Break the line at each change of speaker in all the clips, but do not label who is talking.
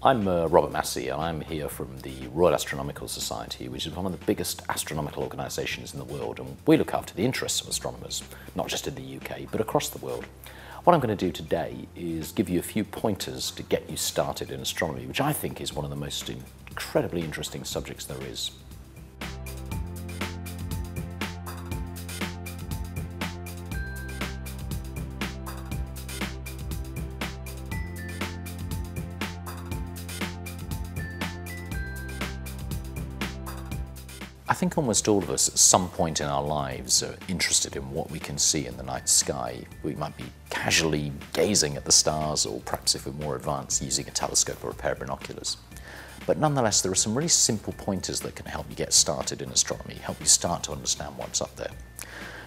I'm Robert Massey, and I'm here from the Royal Astronomical Society, which is one of the biggest astronomical organisations in the world, and we look after the interests of astronomers, not just in the UK, but across the world. What I'm going to do today is give you a few pointers to get you started in astronomy, which I think is one of the most incredibly interesting subjects there is. I think almost all of us at some point in our lives are interested in what we can see in the night sky. We might be casually gazing at the stars, or perhaps if we're more advanced, using a telescope or a pair of binoculars. But nonetheless, there are some really simple pointers that can help you get started in astronomy, help you start to understand what's up there.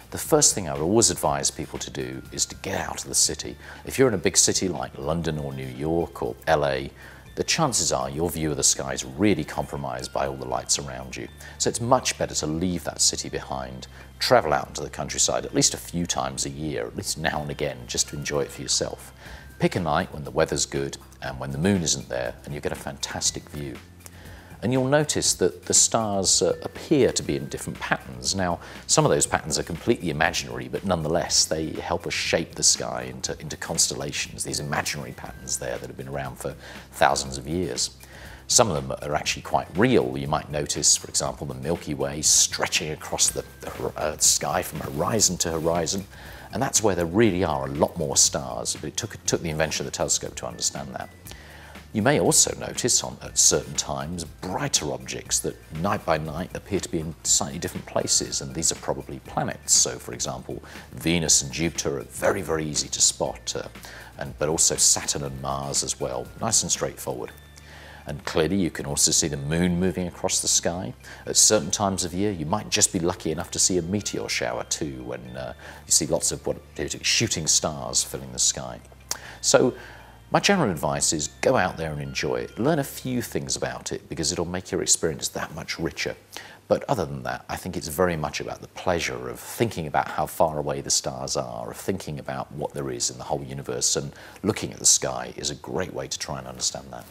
The first thing I would always advise people to do is to get out of the city. If you're in a big city like London or New York or LA, the chances are your view of the sky is really compromised by all the lights around you. So it's much better to leave that city behind, travel out into the countryside at least a few times a year, at least now and again, just to enjoy it for yourself. Pick a night when the weather's good and when the moon isn't there, and you get a fantastic view. And you'll notice that the stars appear to be in different patterns. Now, some of those patterns are completely imaginary, but nonetheless, they help us shape the sky into constellations, these imaginary patterns there that have been around for thousands of years. Some of them are actually quite real. You might notice, for example, the Milky Way stretching across the sky from horizon to horizon, and that's where there really are a lot more stars, but it took the invention of the telescope to understand that. You may also notice at certain times brighter objects that night by night appear to be in slightly different places, and these are probably planets. So, for example, Venus and Jupiter are very, very easy to spot, but also Saturn and Mars as well, nice and straightforward. And clearly you can also see the moon moving across the sky. At certain times of year you might just be lucky enough to see a meteor shower too, when you see lots of shooting stars filling the sky. So my general advice is go out there and enjoy it. Learn a few things about it because it'll make your experience that much richer. But other than that, I think it's very much about the pleasure of thinking about how far away the stars are, of thinking about what there is in the whole universe, and looking at the sky is a great way to try and understand that.